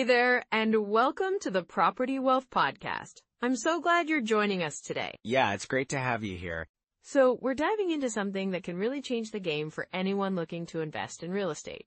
Hey there, and welcome to the Property Wealth Podcast. I'm so glad you're joining us today. Yeah, it's great to have you here. So, we're diving into something that can really change the game for anyone looking to invest in real estate.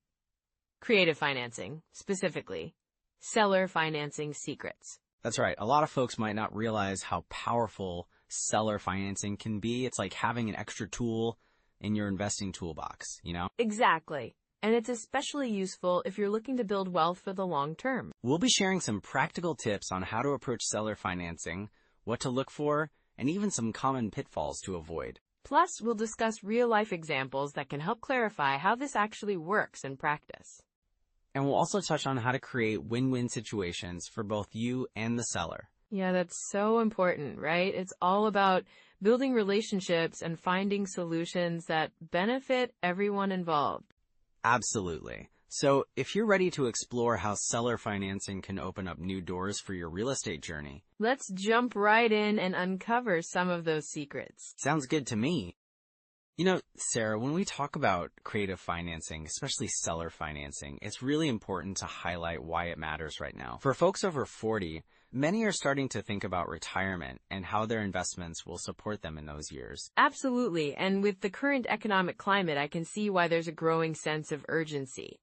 Creative financing, specifically. Seller financing secrets. That's right. A lot of folks might not realize how powerful seller financing can be. It's like having an extra tool in your investing toolbox, you know? Exactly. And it's especially useful if you're looking to build wealth for the long term. We'll be sharing some practical tips on how to approach seller financing, what to look for, and even some common pitfalls to avoid. Plus, we'll discuss real-life examples that can help clarify how this actually works in practice. And we'll also touch on how to create win-win situations for both you and the seller. Yeah, that's so important, right? It's all about building relationships and finding solutions that benefit everyone involved. Absolutely. So if you're ready to explore how seller financing can open up new doors for your real estate journey, let's jump right in and uncover some of those secrets. sounds good to me. You know, Sarah, when we talk about creative financing, especially seller financing, it's really important to highlight why it matters right now. For folks over 40, many are starting to think about retirement and how their investments will support them in those years. Absolutely, and with the current economic climate, I can see why there's a growing sense of urgency.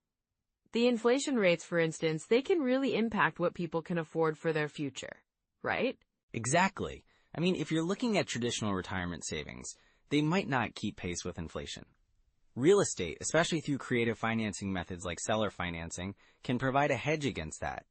The inflation rates, for instance, they can really impact what people can afford for their future, right? Exactly. I mean, if you're looking at traditional retirement savings, they might not keep pace with inflation. Real estate, especially through creative financing methods like seller financing, can provide a hedge against that.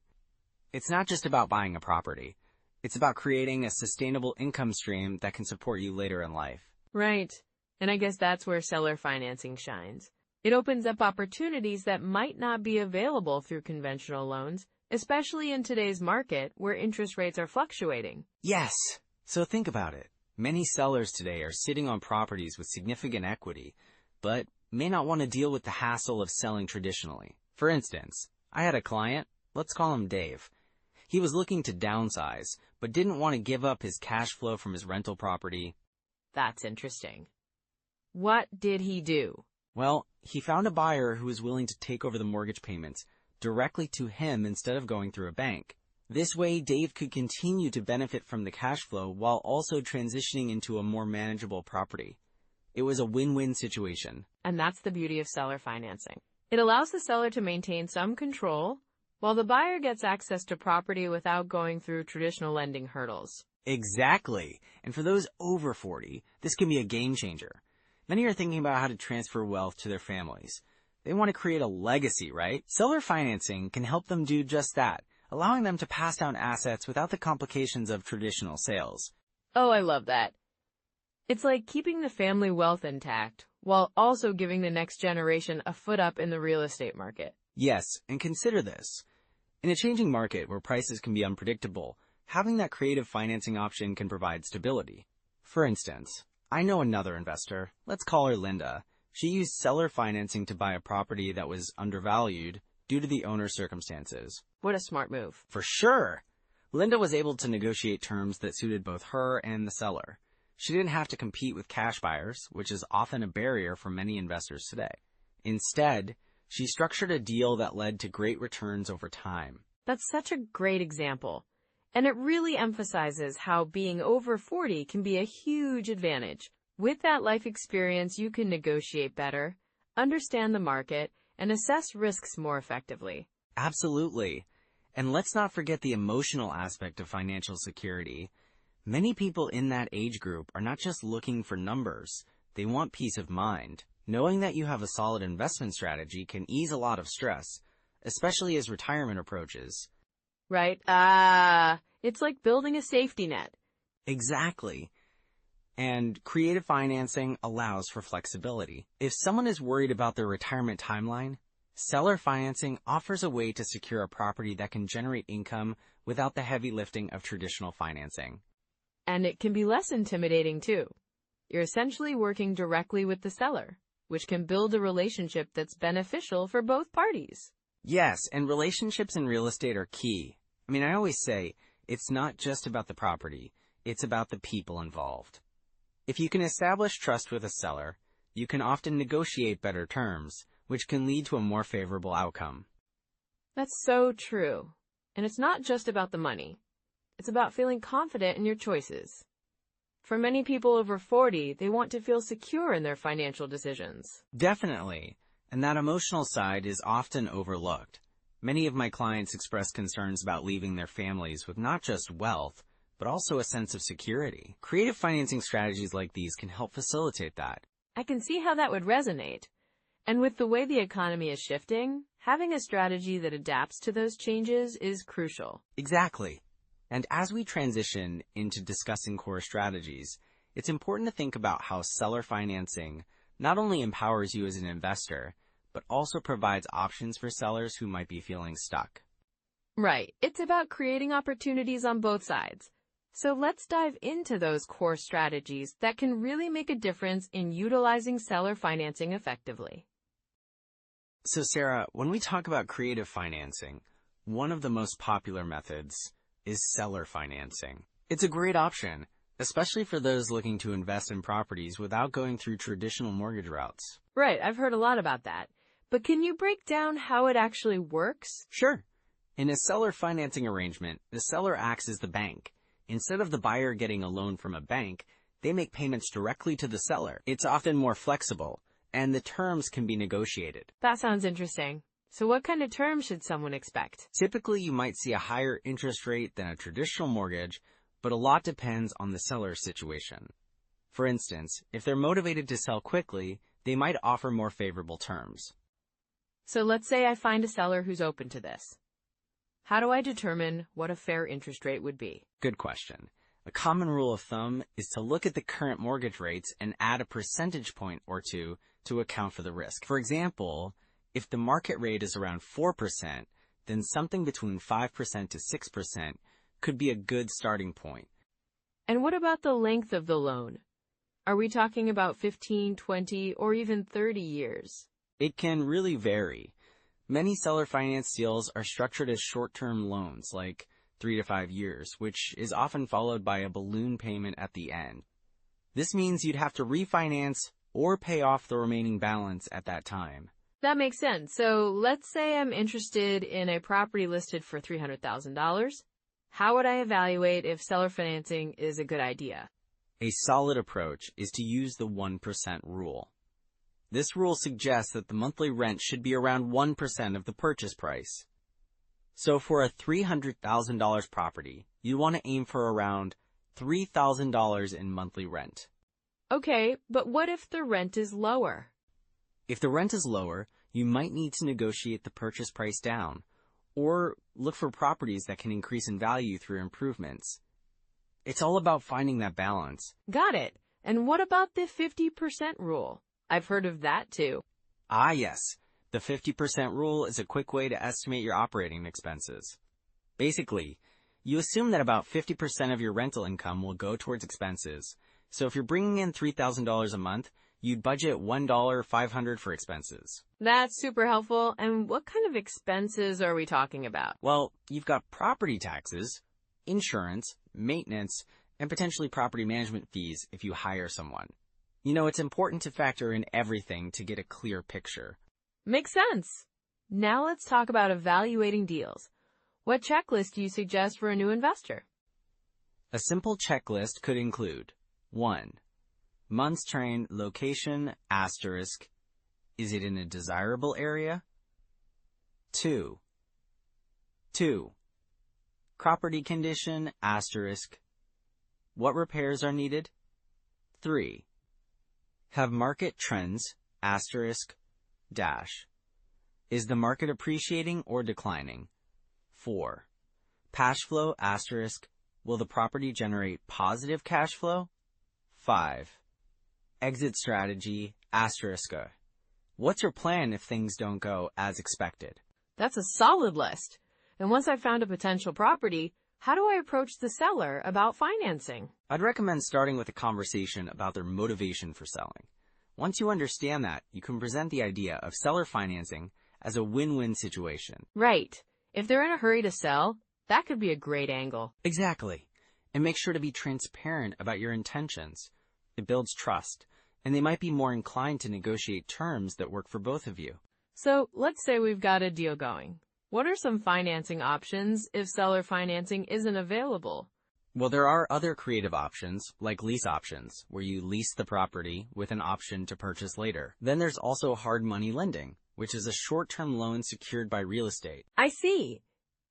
It's not just about buying a property. It's about creating a sustainable income stream that can support you later in life. Right, and I guess that's where seller financing shines. It opens up opportunities that might not be available through conventional loans, especially in today's market where interest rates are fluctuating. Yes. So think about it. Many sellers today are sitting on properties with significant equity, but may not want to deal with the hassle of selling traditionally. For instance, I had a client, let's call him Dave. He was looking to downsize, but didn't want to give up his cash flow from his rental property. That's interesting. What did he do? Well, he found a buyer who was willing to take over the mortgage payments directly to him instead of going through a bank. This way, Dave could continue to benefit from the cash flow while also transitioning into a more manageable property. It was a win-win situation. And that's the beauty of seller financing. It allows the seller to maintain some control, while the buyer gets access to property without going through traditional lending hurdles. Exactly. And for those over 40, this can be a game changer. Many are thinking about how to transfer wealth to their families. They want to create a legacy, right? Seller financing can help them do just that, allowing them to pass down assets without the complications of traditional sales. Oh, I love that. It's like keeping the family wealth intact, while also giving the next generation a foot up in the real estate market. Yes, and consider this. In a changing market where prices can be unpredictable, having that creative financing option can provide stability. For instance, I know another investor, let's call her Linda. She used seller financing to buy a property that was undervalued due to the owner's circumstances. What a smart move. For sure! Linda was able to negotiate terms that suited both her and the seller. She didn't have to compete with cash buyers, which is often a barrier for many investors today. Instead, she structured a deal that led to great returns over time. That's such a great example. And it really emphasizes how being over 40 can be a huge advantage. With that life experience, you can negotiate better, understand the market, and assess risks more effectively. Absolutely. And let's not forget the emotional aspect of financial security. Many people in that age group are not just looking for numbers. They want peace of mind. Knowing that you have a solid investment strategy can ease a lot of stress, especially as retirement approaches. Right? It's like building a safety net. Exactly. And creative financing allows for flexibility. If someone is worried about their retirement timeline, seller financing offers a way to secure a property that can generate income without the heavy lifting of traditional financing. And it can be less intimidating too. You're essentially working directly with the seller, which can build a relationship that's beneficial for both parties. Yes, and relationships in real estate are key. I mean, I always say, it's not just about the property, it's about the people involved. If you can establish trust with a seller, you can often negotiate better terms, which can lead to a more favorable outcome. That's so true. And it's not just about the money. It's about feeling confident in your choices. For many people over 40, they want to feel secure in their financial decisions. Definitely. And that emotional side is often overlooked. Many of my clients express concerns about leaving their families with not just wealth, but also a sense of security. Creative financing strategies like these can help facilitate that. I can see how that would resonate. And with the way the economy is shifting, having a strategy that adapts to those changes is crucial. Exactly. And as we transition into discussing core strategies, it's important to think about how seller financing not only empowers you as an investor, but also provides options for sellers who might be feeling stuck. Right. It's about creating opportunities on both sides. So let's dive into those core strategies that can really make a difference in utilizing seller financing effectively. So Sarah, when we talk about creative financing, one of the most popular methods is seller financing. It's a great option, especially for those looking to invest in properties without going through traditional mortgage routes. Right, I've heard a lot about that. But can you break down how it actually works? Sure. In a seller financing arrangement, the seller acts as the bank. Instead of the buyer getting a loan from a bank, they make payments directly to the seller. It's often more flexible, and the terms can be negotiated. That sounds interesting. So what kind of terms should someone expect? Typically, you might see a higher interest rate than a traditional mortgage, but a lot depends on the seller's situation. For instance, if they're motivated to sell quickly, they might offer more favorable terms. So let's say I find a seller who's open to this. How do I determine what a fair interest rate would be? Good question. A common rule of thumb is to look at the current mortgage rates and add a percentage point or two to account for the risk. For example, if the market rate is around 4%, then something between 5% to 6% could be a good starting point. And what about the length of the loan? Are we talking about 15, 20, or even 30 years? It can really vary. Many seller finance deals are structured as short-term loans, like 3 to 5 years, which is often followed by a balloon payment at the end. This means you'd have to refinance or pay off the remaining balance at that time. That makes sense. So let's say I'm interested in a property listed for $300,000. How would I evaluate if seller financing is a good idea? A solid approach is to use the 1% rule. This rule suggests that the monthly rent should be around 1% of the purchase price. So for a $300,000 property, you want to aim for around $3,000 in monthly rent. Okay, but what if the rent is lower? If the rent is lower, you might need to negotiate the purchase price down, or look for properties that can increase in value through improvements. It's all about finding that balance. Got it. And what about the 50% rule? I've heard of that too. Ah, yes. The 50% rule is a quick way to estimate your operating expenses. Basically, you assume that about 50% of your rental income will go towards expenses. So if you're bringing in $3,000 a month, you'd budget $1,500 for expenses. That's super helpful. And what kind of expenses are we talking about? Well, you've got property taxes, insurance, maintenance, and potentially property management fees if you hire someone. You know, it's important to factor in everything to get a clear picture. Makes sense. Now let's talk about evaluating deals. What checklist do you suggest for a new investor? A simple checklist could include 1. Months train, location, asterisk. Is it in a desirable area? 2. Property condition, asterisk. What repairs are needed? 3. Have market trends, asterisk, dash. Is the market appreciating or declining? 4. Cash flow, asterisk. Will the property generate positive cash flow? 5. Exit strategy, asterisk. What's your plan if things don't go as expected? That's a solid list. And once I've found a potential property, how do I approach the seller about financing? I'd recommend starting with a conversation about their motivation for selling. Once you understand that, you can present the idea of seller financing as a win-win situation. Right. If they're in a hurry to sell, that could be a great angle. Exactly. And make sure to be transparent about your intentions. It builds trust, and they might be more inclined to negotiate terms that work for both of you. So let's say we've got a deal going. What are some financing options if seller financing isn't available? Well, there are other creative options, like lease options, where you lease the property with an option to purchase later. Then there's also hard money lending, which is a short-term loan secured by real estate. I see.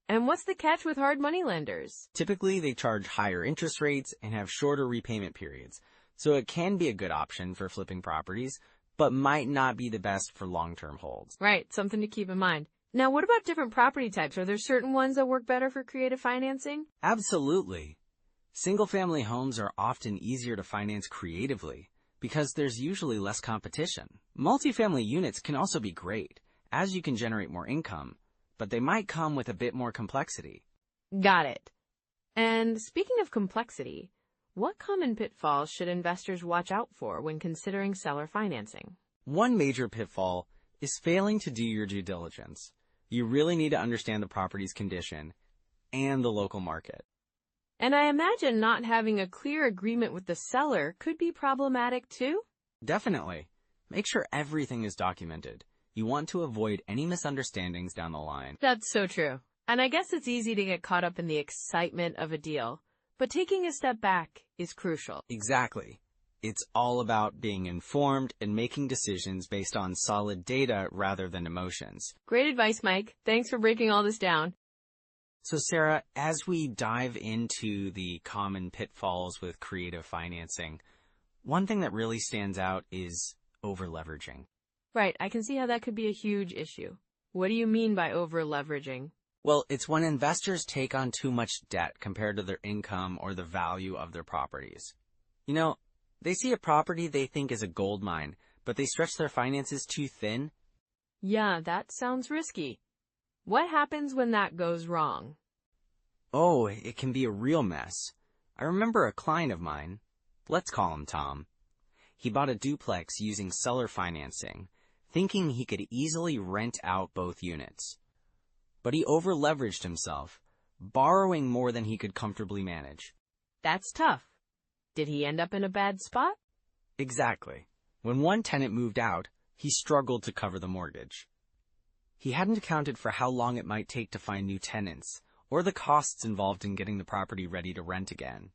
And what's the catch with hard money lenders? Typically, they charge higher interest rates and have shorter repayment periods, so it can be a good option for flipping properties, but might not be the best for long-term holds. Right, something to keep in mind. Now, what about different property types? Are there certain ones that work better for creative financing? Absolutely. Single-family homes are often easier to finance creatively because there's usually less competition. Multifamily units can also be great, as you can generate more income, but they might come with a bit more complexity. Got it. And speaking of complexity, what common pitfalls should investors watch out for when considering seller financing? One major pitfall is failing to do your due diligence. You really need to understand the property's condition and the local market. And I imagine not having a clear agreement with the seller could be problematic too? Definitely. Make sure everything is documented. You want to avoid any misunderstandings down the line. That's so true. And I guess it's easy to get caught up in the excitement of a deal, but taking a step back is crucial. Exactly. It's all about being informed and making decisions based on solid data rather than emotions. Great advice, Mike. Thanks for breaking all this down. So Sarah, as we dive into the common pitfalls with creative financing, one thing that really stands out is over-leveraging. Right, I can see how that could be a huge issue. What do you mean by over-leveraging? Well, it's when investors take on too much debt compared to their income or the value of their properties. You know, they see a property they think is a gold mine, but they stretch their finances too thin. Yeah, that sounds risky. What happens when that goes wrong? Oh, it can be a real mess. I remember a client of mine, let's call him Tom. He bought a duplex using seller financing, thinking he could easily rent out both units. But he over-leveraged himself, borrowing more than he could comfortably manage. That's tough. Did he end up in a bad spot? Exactly. When one tenant moved out, he struggled to cover the mortgage. He hadn't accounted for how long it might take to find new tenants, or the costs involved in getting the property ready to rent again.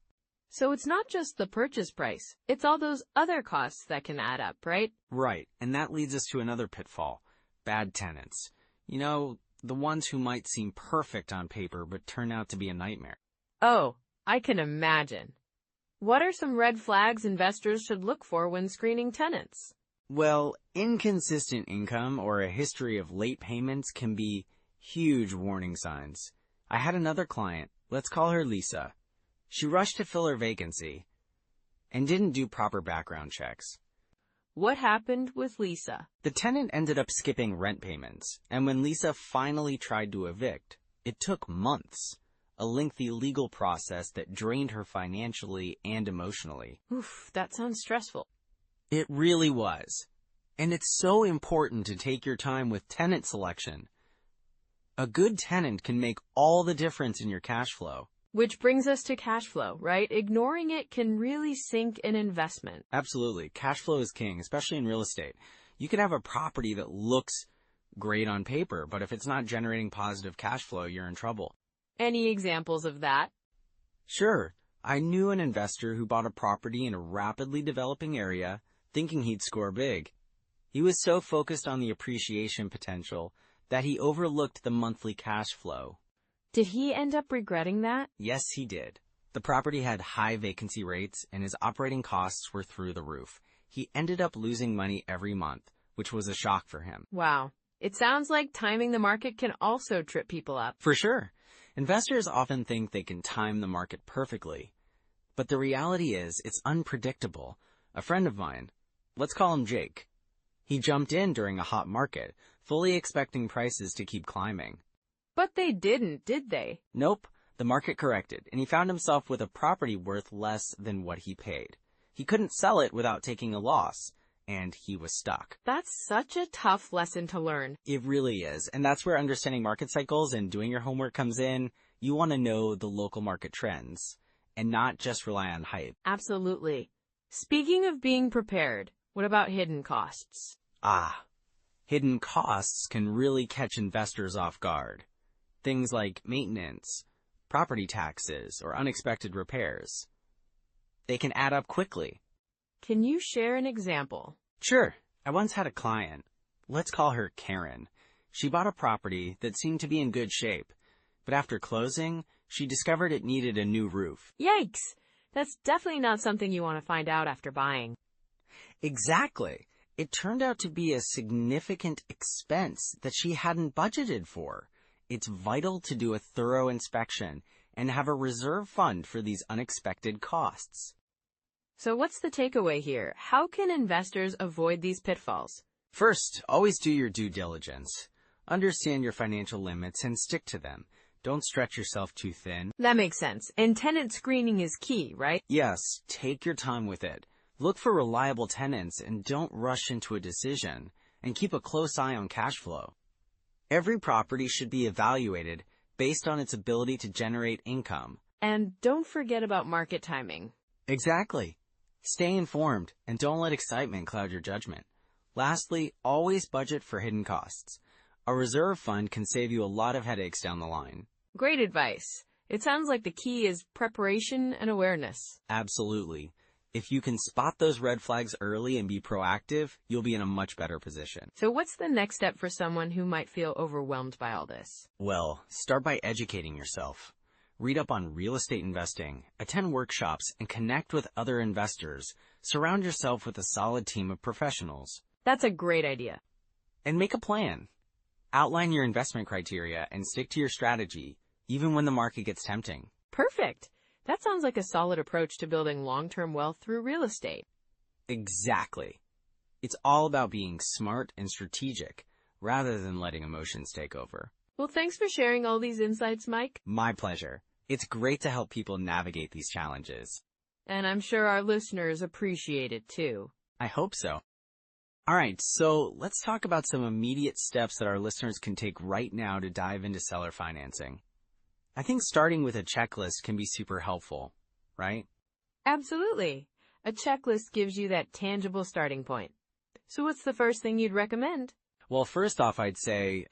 So it's not just the purchase price, it's all those other costs that can add up, right? Right, and that leads us to another pitfall, bad tenants. You know, the ones who might seem perfect on paper but turn out to be a nightmare. Oh, I can imagine. What are some red flags investors should look for when screening tenants? Well, inconsistent income or a history of late payments can be huge warning signs. I had another client, let's call her Lisa. She rushed to fill her vacancy and didn't do proper background checks. What happened with Lisa? The tenant ended up skipping rent payments, and when Lisa finally tried to evict, it took months, a lengthy legal process that drained her financially and emotionally. Oof, that sounds stressful. It really was. And it's so important to take your time with tenant selection. A good tenant can make all the difference in your cash flow. Which brings us to cash flow, right? Ignoring it can really sink an investment. Absolutely. Cash flow is king, especially in real estate. You can have a property that looks great on paper, but if it's not generating positive cash flow, you're in trouble. Any examples of that? Sure. I knew an investor who bought a property in a rapidly developing area, thinking he'd score big. He was so focused on the appreciation potential that he overlooked the monthly cash flow. Did he end up regretting that? Yes, he did. The property had high vacancy rates and his operating costs were through the roof. He ended up losing money every month, which was a shock for him. Wow. It sounds like timing the market can also trip people up. For sure. Investors often think they can time the market perfectly. But the reality is, it's unpredictable. A friend of mine, let's call him Jake. He jumped in during a hot market, fully expecting prices to keep climbing. But they didn't, did they? Nope, the market corrected, and he found himself with a property worth less than what he paid. He couldn't sell it without taking a loss, and he was stuck. That's such a tough lesson to learn. It really is, and that's where understanding market cycles and doing your homework comes in. You want to know the local market trends, and not just rely on hype. Absolutely. Speaking of being prepared, what about hidden costs? Hidden costs can really catch investors off guard. Things like maintenance, property taxes, or unexpected repairs. They can add up quickly. Can you share an example? Sure. I once had a client. Let's call her Karen. She bought a property that seemed to be in good shape, but after closing, she discovered it needed a new roof. Yikes! That's definitely not something you want to find out after buying. Exactly. It turned out to be a significant expense that she hadn't budgeted for. It's vital to do a thorough inspection and have a reserve fund for these unexpected costs. So what's the takeaway here? How can investors avoid these pitfalls? First, always do your due diligence. Understand your financial limits and stick to them. Don't stretch yourself too thin. That makes sense. And tenant screening is key, right? Yes, take your time with it. Look for reliable tenants and don't rush into a decision. And keep a close eye on cash flow. Every property should be evaluated based on its ability to generate income. And don't forget about market timing. Exactly. Stay informed and don't let excitement cloud your judgment. Lastly, always budget for hidden costs. A reserve fund can save you a lot of headaches down the line. Great advice. It sounds like the key is preparation and awareness. Absolutely. If you can spot those red flags early and be proactive, you'll be in a much better position. So what's the next step for someone who might feel overwhelmed by all this? Well, start by educating yourself. Read up on real estate investing, attend workshops, and connect with other investors. Surround yourself with a solid team of professionals. That's a great idea. And make a plan. Outline your investment criteria and stick to your strategy, even when the market gets tempting. Perfect. That sounds like a solid approach to building long-term wealth through real estate. Exactly. It's all about being smart and strategic, rather than letting emotions take over. Well, thanks for sharing all these insights, Mike. My pleasure. It's great to help people navigate these challenges. And I'm sure our listeners appreciate it too. I hope so. All right, so let's talk about some immediate steps that our listeners can take right now to dive into seller financing. I think starting with a checklist can be super helpful, right? Absolutely. A checklist gives you that tangible starting point. So what's the first thing you'd recommend? Well, first off, I'd say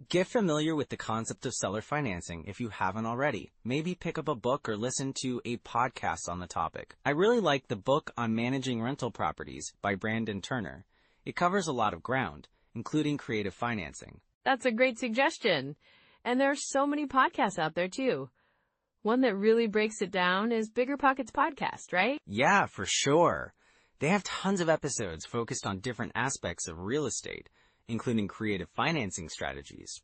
get familiar with the concept of seller financing if you haven't already. Maybe pick up a book or listen to a podcast on the topic. I really like the book on managing rental properties by Brandon Turner. It covers a lot of ground, including creative financing. That's a great suggestion. And there are so many podcasts out there too. One that really breaks it down is Bigger Pockets Podcast, right? Yeah, for sure. They have tons of episodes focused on different aspects of real estate, including creative financing strategies.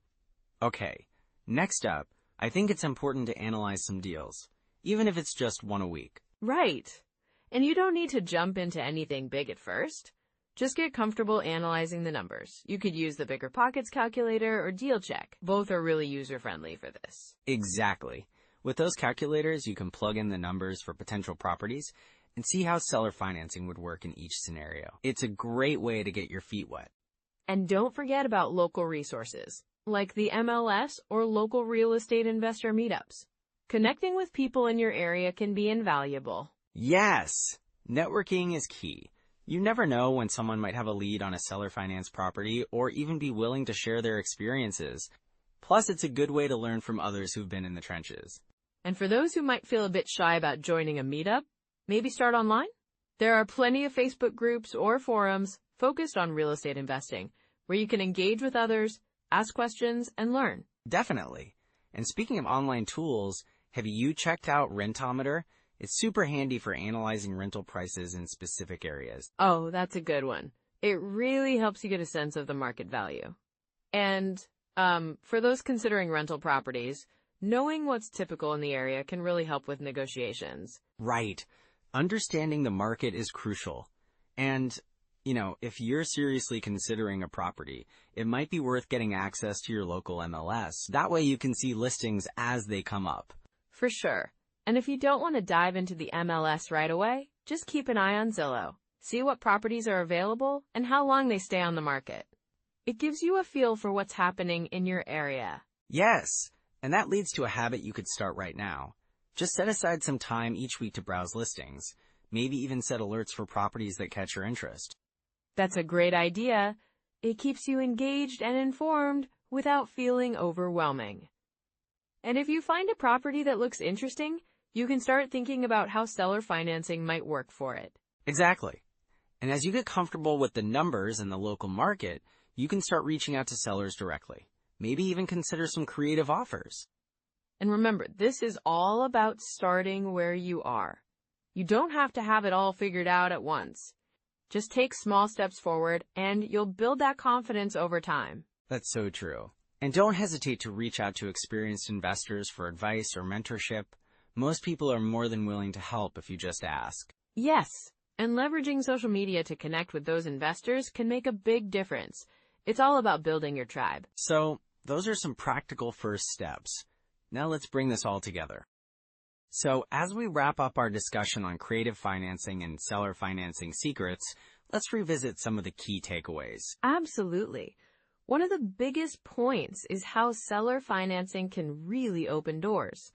Okay, next up, I think it's important to analyze some deals, even if it's just one a week. Right. And you don't need to jump into anything big at first. Just get comfortable analyzing the numbers. You could use the Bigger Pockets calculator or Deal Check. Both are really user-friendly for this. Exactly. With those calculators, you can plug in the numbers for potential properties and see how seller financing would work in each scenario. It's a great way to get your feet wet. And don't forget about local resources, like the MLS or local real estate investor meetups. Connecting with people in your area can be invaluable. Yes! Networking is key. You never know when someone might have a lead on a seller finance property or even be willing to share their experiences. Plus, it's a good way to learn from others who've been in the trenches. And for those who might feel a bit shy about joining a meetup, maybe start online. There are plenty of Facebook groups or forums focused on real estate investing, where you can engage with others, ask questions, and learn. Definitely. And speaking of online tools, have you checked out Rentometer? It's super handy for analyzing rental prices in specific areas. Oh, that's a good one. It really helps you get a sense of the market value. And for those considering rental properties, knowing what's typical in the area can really help with negotiations. Right. Understanding the market is crucial. And if you're seriously considering a property, it might be worth getting access to your local MLS. That way you can see listings as they come up. For sure. And if you don't want to dive into the MLS right away, just keep an eye on Zillow. See what properties are available and how long they stay on the market. It gives you a feel for what's happening in your area. Yes, and that leads to a habit you could start right now. Just set aside some time each week to browse listings. Maybe even set alerts for properties that catch your interest. That's a great idea. It keeps you engaged and informed without feeling overwhelming. And if you find a property that looks interesting, you can start thinking about how seller financing might work for it. Exactly. And as you get comfortable with the numbers and the local market, you can start reaching out to sellers directly. Maybe even consider some creative offers. And remember, this is all about starting where you are. You don't have to have it all figured out at once. Just take small steps forward, and you'll build that confidence over time. That's so true. And don't hesitate to reach out to experienced investors for advice or mentorship. Most people are more than willing to help if you just ask. Yes, and leveraging social media to connect with those investors can make a big difference. It's all about building your tribe. So, those are some practical first steps. Now let's bring this all together. So, as we wrap up our discussion on creative financing and seller financing secrets, let's revisit some of the key takeaways. Absolutely. One of the biggest points is how seller financing can really open doors.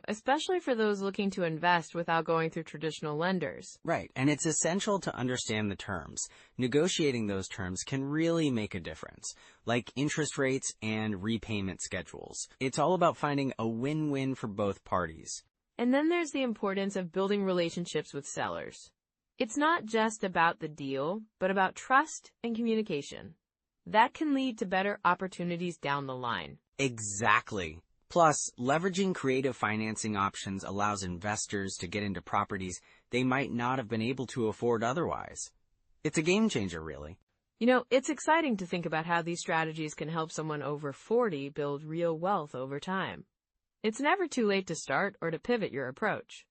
Especially for those looking to invest without going through traditional lenders. Right, and it's essential to understand the terms. Negotiating those terms can really make a difference, like interest rates and repayment schedules. It's all about finding a win-win for both parties. And then there's the importance of building relationships with sellers. It's not just about the deal, but about trust and communication. That can lead to better opportunities down the line. Exactly. Plus, leveraging creative financing options allows investors to get into properties they might not have been able to afford otherwise. It's a game changer, really. It's exciting to think about how these strategies can help someone over 40 build real wealth over time. It's never too late to start or to pivot your approach.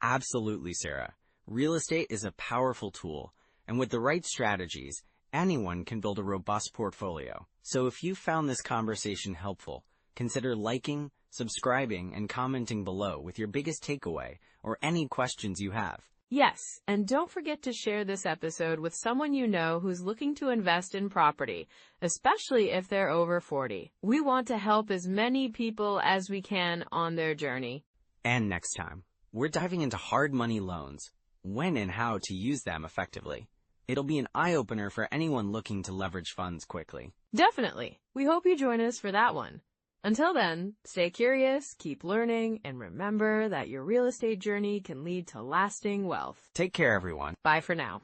Absolutely, Sarah. Real estate is a powerful tool, and with the right strategies, anyone can build a robust portfolio. So if you found this conversation helpful, consider liking, subscribing, and commenting below with your biggest takeaway or any questions you have. Yes, and don't forget to share this episode with someone you know who's looking to invest in property, especially if they're over 40. We want to help as many people as we can on their journey. And next time, we're diving into hard money loans, when and how to use them effectively. It'll be an eye-opener for anyone looking to leverage funds quickly. Definitely. We hope you join us for that one. Until then, stay curious, keep learning, and remember that your real estate journey can lead to lasting wealth. Take care, everyone. Bye for now.